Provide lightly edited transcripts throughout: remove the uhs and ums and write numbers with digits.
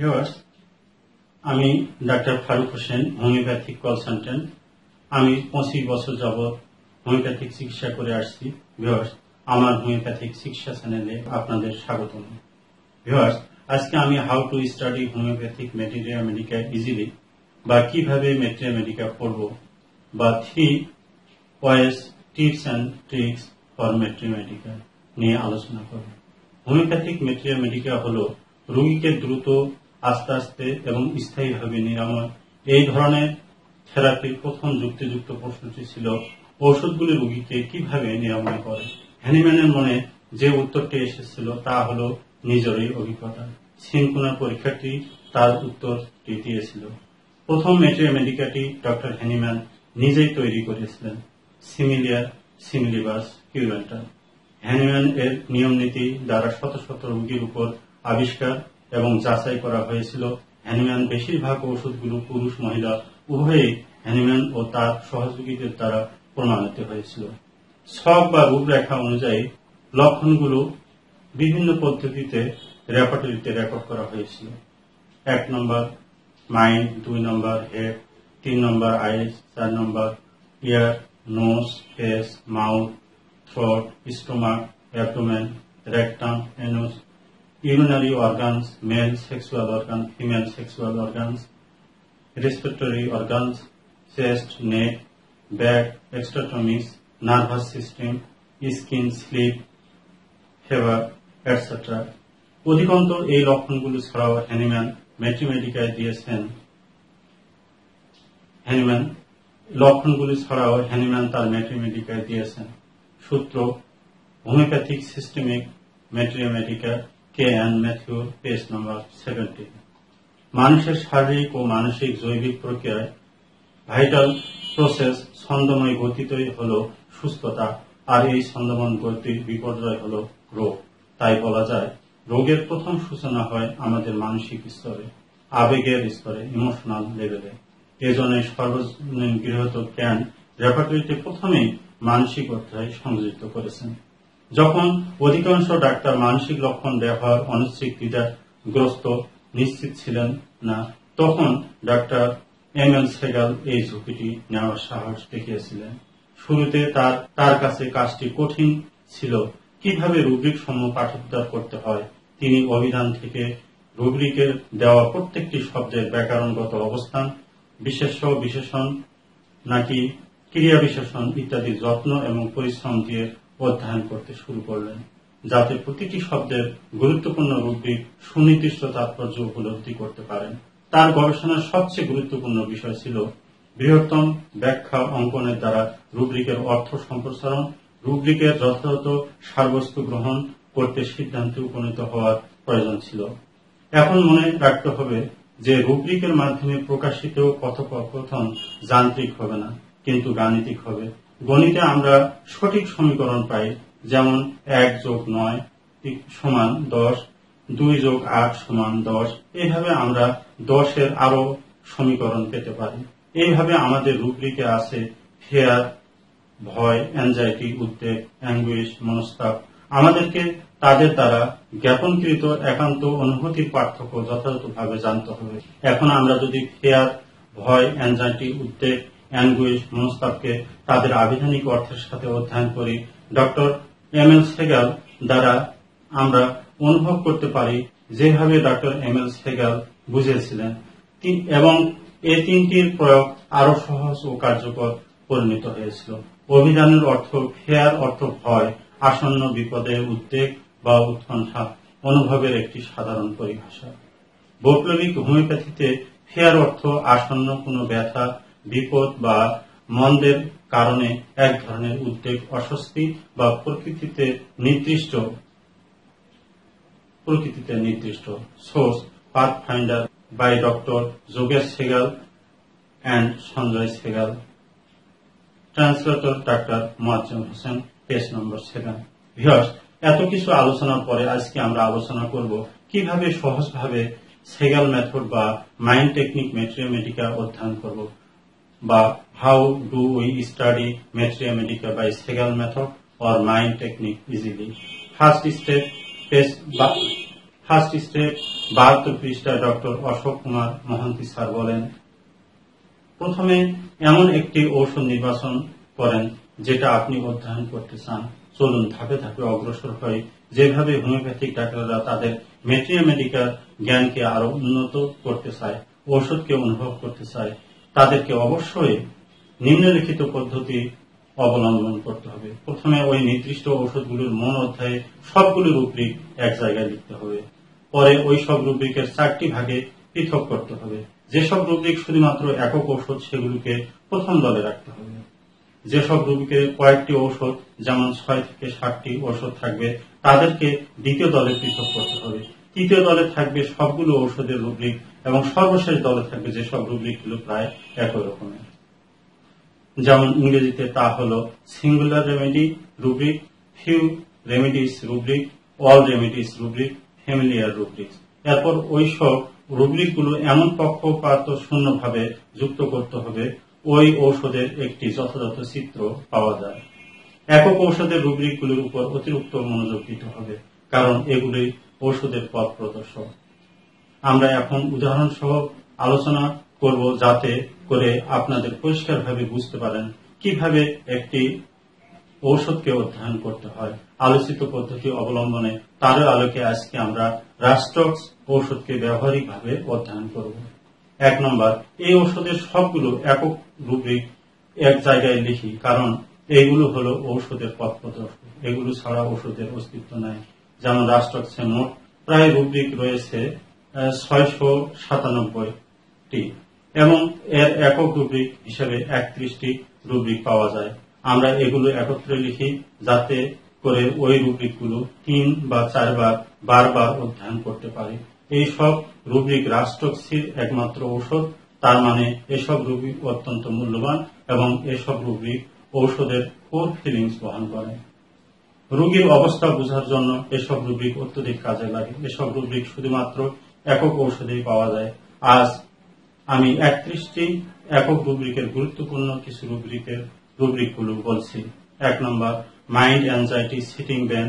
Viewers, আমি doctor Faruk Hossain, homeopathic consultant. আমি 25 বছর যাবৎ হোমিওপ্যাথিক চিকিৎসা করে আসছি। ভিউয়ার্স, আমার হোমিওপ্যাথিক চিকিৎসা চ্যানেলে আপনাদের স্বাগতম। ভিউয়ার্স, আজকে আমি how to study homoeopathic materia medica easily বা কিভাবে ম্যাটেরিয়া মেডিকা পড়ব বা 3 ways tips and tricks for materia medica নিয়ে আলোচনা করব। হোমিওপ্যাথিক ম্যাটেরিয়া মেডিকা হলো রোগীকে দ্রুত, আস্তে আস্তে এবং স্থায়ীভাবে নিরাময়। এই ধরনের থেরাপির প্রথম যুক্তিযুক্ত প্রশ্নটি ছিল ঔষধগুলি রোগীকে কিভাবে নিরাময় করে। হ্যানিম্যানের মনে যে উত্তরটি এসেছিল তা হলো নিজেরই অভিজ্ঞতা। সিনকোনা পরীক্ষাটি তার উত্তরটি দিয়েছিল। প্রথম ম্যাটেরিয়া মেডিকাটি ডক্টর হ্যানিম্যান নিজেই তৈরি করেছিলেন, সিমিলিয়ার সিমিলিবাস কিউরেন্টার। হ্যানিম্যান এর নিয়ম নীতি দ্বারা শত শত রোগীর উপর আবিষ্কার এবং যাচাই করা হয়েছিল। হ্যানিম্যান বেশিরভাগ ঔষধগুলো পুরুষ মহিলা উভয়ই হ্যানিম্যান ও তার সহযোগীদের দ্বারা প্রমাণিত হয়েছিল। ছক বা রূপরেখা অনুযায়ী লক্ষণগুলো বিভিন্ন পদ্ধতিতে রেপার্টরিতে রেকর্ড করা হয়েছিল। 1 number mind, 2 number head, 3 number eyes, 4 number ear, nose, face, mouth, throat, stomach, abdomen, rectum, anus, urinary organs, male sexual organ, female sexual organs, respiratory organs, chest, neck, back, extratomies, nervous system, skin, sleep, fever, etc. অধিকাংশ এই লক্ষণগুলো ছাড়াও Hahnemann materia দিয়েছেন। তার materia দিয়েছেন। সূত্র homeopathic systemic materia K.N. Matthew, page নম্বর 70। মানুষের শারীরিক ও মানসিক জৈবিক প্রক্রিয়ায় ভাইটাল প্রসেস ছন্দময় গতিতই হল সুস্থতা, আর এই ছন্দময় গতির বিপর্যয় হল রোগ। তাই বলা যায় রোগের প্রথম সূচনা হয় আমাদের মানসিক স্তরে, আবেগের স্তরে, ইমোশনাল লেভেলে। এজন্য সর্বজনীন গৃহীত জ্ঞান রেপার্টরিতে প্রথমেই মানসিক অধ্যায় সংযোজিত করেছেন। যখন অধিকাংশ ডাক্তার মানসিক লক্ষণ ব্যবহার অনিশ্চিতগ্রস্ত নিশ্চিত ছিলেন না, তখন ডাক্তার এম.এল. সেগাল এই ঝুঁকিটি নেওয়ার সাহস দেখিয়েছিলেন। শুরুতে তার কাছে কাজটি কঠিন ছিল। কিভাবে রুব্রিক সমূহ পাঠোদ্ধার করতে হয়। তিনি অভিধান থেকে রুব্রিকের দেওয়া প্রত্যেকটি শব্দের ব্যাকরণগত অবস্থান, বিশেষ্য, বিশেষণ নাকি ক্রিয়া বিশেষণ ইত্যাদি যত্ন এবং পরিশ্রম দিয়ে অধ্যয়ন করতে শুরু করলেন, যাতে প্রতিটি শব্দের গুরুত্বপূর্ণ রুব্রিক সুনির্দিষ্ট তাৎপর্য উপলব্ধি করতে পারেন। তার গবেষণার সবচেয়ে গুরুত্বপূর্ণ বিষয় ছিল বৃহত্তম ব্যাখ্যা অঙ্কনের দ্বারা রুব্রিকের অর্থ সম্প্রসারণ, রুব্রিকের যথাযথ সারবস্তু গ্রহণ করতে সিদ্ধান্তে উপনীত হওয়ার প্রয়োজন ছিল। এখন মনে রাখতে হবে যে রুব্রিকের মাধ্যমে প্রকাশিত কথোপকথন যান্ত্রিক হবে না, কিন্তু গাণিতিক হবে। গণিতে আমরা সঠিক সমীকরণ পাই, যেমন 1+9 = 10, 2+8 = 10। এইভাবে আমরা 10-এর আরো সমীকরণ পেতে পারি। এইভাবে আমাদের রুব্রিকে আছে ফিয়ার, ভয়, অ্যাংজাইটি, উদ্বেগ, অ্যাঙ্গুইশ, মনস্তাপ। আমাদেরকে তাদের দ্বারা জ্ঞাপনকৃত একান্ত অনুভূতির পার্থক্য যথাযথভাবে জানতে হবে। এখন আমরা যদি ফিয়ার, ভয়, অ্যাংজাইটি, উদ্বেগ, অ্যাঙ্গুইশ, মনস্তাপকে তাদের আবিধানিক অর্থের সাথে অধ্যয়ন করি, ডক্টর এম.এল. সেগাল দ্বারা আমরা অনুভব করতে পারি যেভাবে ডক্টর এম.এল. সেগাল বুঝিয়েছিলেন, এবং এই তিনটির প্রয়োগ আরো সহজ ও কার্যকর পরিণত হয়েছিল। অভিধানের অর্থ ফিয়ার অর্থ ভয়, আসন্ন বিপদে উদ্বেগ বা উৎকণ্ঠা অনুভবের একটি সাধারণ পরিভাষা। বৈপ্লবিক হোমিওপ্যাথিতে ফিয়ার অর্থ আসন্ন কোনো ব্যথা, বিপদ বা মন্দের কারণে এক ধরনের উদ্বেগ, অস্বস্তি বা প্রকৃতিতে নির্দিষ্ট। Source pathfinder by doctor Yogesh Sehgal and Sanjay Sehgal. Translator doctor Moazzem Hossain, page number 7। Viewers, এত কিছু আলোচনার পরে আজকে আমরা আলোচনা করব কিভাবে সহজভাবে সেগাল মেথড বা মাইন্ড টেকনিক ম্যাটেরিয়া মেডিকা অধ্যয়ন করব, বা how do we study materia medica by Sehgal method or mind technique easily. First step, first step 72 পৃষ্ঠায় ডক্টর অশোক কুমার মহান্তি স্যার বলেন, প্রথমে এমন একটি ঔষধ নির্বাচন করেন যেটা আপনি অধ্যয়ন করতে চান। চলুন ধাপে ধাপে অগ্রসর হয়ে যেভাবে হোমিওপ্যাথিক ডাক্তাররা তাদের ম্যাট্রিওমেডিক্যাল জ্ঞানকে আরো উন্নত করতে চায়, ঔষধকে অনুভব করতে চায়, তাদেরকে অবশ্যই নিম্নলিখিত পদ্ধতি অবলম্বন করতে হবে। প্রথমে ওই নির্দিষ্ট ঔষধগুলোর মূল অধ্যায়ে সবগুলো রুব্রিক এক জায়গায় লিখতে হবে। পরে ওই সব রুব্রিকের 4টি ভাগে পৃথক করতে হবে। যেসব রুব্রিক শুধুমাত্র একক ঔষধ সেগুলোকে প্রথম দলে রাখতে হবে। যেসব রুব্রিকে কয়েকটি ঔষধ যেমন 6 থেকে 7টি ঔষধ থাকবে তাদেরকে দ্বিতীয় দলে পৃথক করতে হবে। তৃতীয় দলে থাকবে সবগুলো ঔষধের রুব্রিক এবং সর্বশেষ দলে থাকবে যেসব রুব্রিকগুলো প্রায় একই রকমের। যেমন ইংরেজিতে তা হল singular remedy rubric, few remedies rubric, all remedies rubric, familiar rubric. এরপর ওই সব রুব্রিকগুলো এমন পক্ষপাত শূন্যভাবে যুক্ত করতে হবে ওই ঔষধের একটি যথাযথ চিত্র পাওয়া যায়। একক ঔষধের রুব্রিকগুলোর উপর অতিরিক্ত মনোযোগ দিতে হবে, কারণ এগুলি ঔষধের পথ প্রদর্শক। আমরা এখন উদাহরণ সহ আলোচনা করব যাতে করে আপনাদের পরিষ্কারভাবে বুঝতে পারেন কিভাবে একটি ঔষধকে অধ্যয়ন করতে হয়। আলোচিত পদ্ধতি অবলম্বনে তার আলোকে আজকে আমরা রাস্টক্স ঔষধকে ব্যবহারিকভাবে অধ্যয়ন করব। 1 নম্বর, এই ঔষধের সবগুলো একক রুব্রিক এক জায়গায় লিখি, কারণ এইগুলো হলো ঔষধের পথ প্রদর্শক। এগুলো ছাড়া ঔষধের অস্তিত্ব নাই। যেমন রাস্টক্সে মোট প্রায় রুব্রিক রয়েছে 697টি এবং এর একক রুব্রিক হিসেবে 31টি রুব্রিক পাওয়া যায়। আমরা এগুলো একত্রে লিখি যাতে করে ওই রুব্রিকগুলো 3 বা 4 বার বারবার অধ্যয়ন করতে পারি। এই সব রুব্রিক রাস্টক্সির একমাত্র ঔষধ, তার মানে এসব রুব্রিক অত্যন্ত মূল্যবান এবং এসব রুব্রিক ঔষধের কোর ফিলিংস বহন করে। রোগীর অবস্থা বোঝার জন্য এসব রুব্রিক অত্যধিক কাজে লাগে। এসব রুব্রিক শুধুমাত্র একক ঔষধেই পাওয়া যায়। আজ আমি 31টি একক রুব্রিকের গুরুত্বপূর্ণ কিছু রুব্রিকগুলো বলছি। 1 number, mind anxiety sitting bent.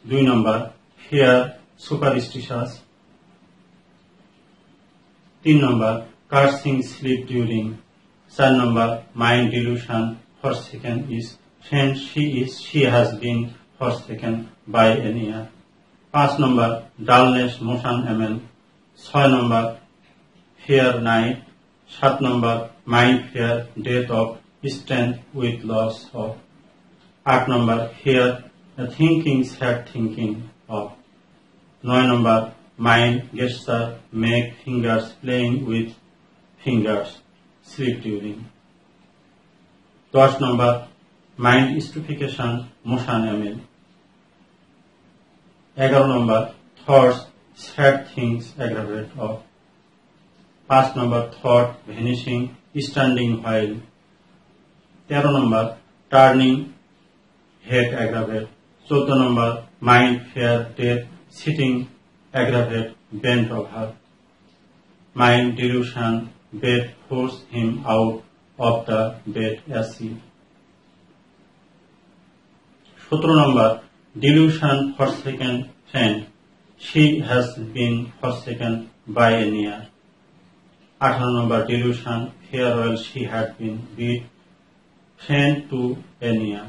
2 number, fear superstitious. 3 number, cursing sleep during. 4 number, mind delusion forsaken is when she has been forsaken by an ear. 5 number, dullness motion amel. 6 number, fear night. 7 number, mind fear death of strength with loss of. 8 number, fear thinking sad thinking of. 9 number, mind gesture make fingers playing with fingers sleep during. 10 number, mind stupefaction motion amel. 11 number, thoughts sad things aggravate of. 5 number, thought vanishing standing while. 13 number, turning head aggravate. 14 number, mind fear death sitting aggravate bent over. Mind dilution bed force him out of the bed acid. 17 number, delusion forsaken friend. She has been forsaken by a near. 18 number, delusion fear while she had been beat friend to a near.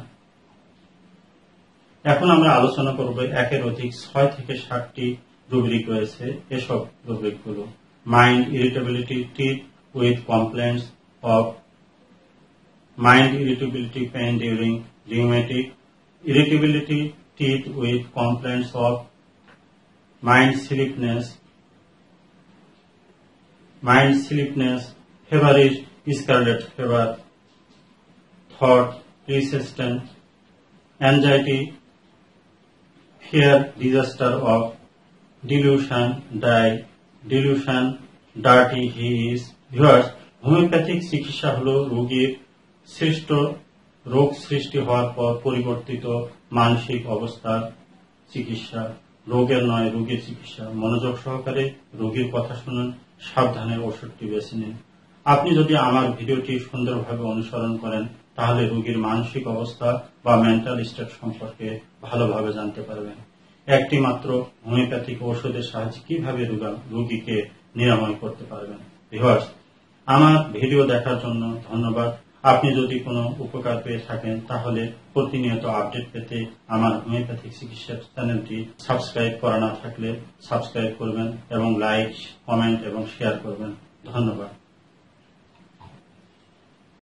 এখন আমরা আলোচনা করব একের অধিক 6 থেকে 7টি rubric রয়েছে। এসব রুব্রিকগুলো: mind irritability treat with complaints of mind irritability pain during rheumatic, irritability treat with complaints of mind sleepiness, feverish scarlet fever, thought persistent, anxiety, fear disaster of, delusion dirty he is. Viewers, homeopathic চিকিৎসা হলো রোগীর সৃষ্ট রোগ সৃষ্টি হওয়ার পর পরিবর্তিত মানসিক অবস্থার চিকিৎসা। রোগের নয়, রোগীর চিকিৎসা। মনোযোগ সহকারে রোগীর কথা শুনুন, সাবধানে ওষুধটি বেছে নিন। আপনি যদি আমার ভিডিওটি সুন্দরভাবে অনুসরণ করেন তাহলে রোগীর মানসিক অবস্থা বা মেন্টাল স্টেট সম্পর্কে ভালোভাবে জানতে পারবেন। একটি মাত্র হোমিওপ্যাথিক ঔষধের সাহায্যে কিভাবে রোগীকে নিরাময় করতে পারবেন। ভিউয়ার্স, আমার ভিডিও দেখার জন্য ধন্যবাদ। আপনি যদি কোনো উপকার পেয়ে থাকেন তাহলে প্রতিনিয়ত আপডেট পেতে আমার হোমিওপ্যাথিক চিকিৎসা চ্যানেলটি সাবস্ক্রাইব করা না থাকলে সাবস্ক্রাইব করবেন এবং লাইক, কমেন্ট এবং শেয়ার করবেন। ধন্যবাদ।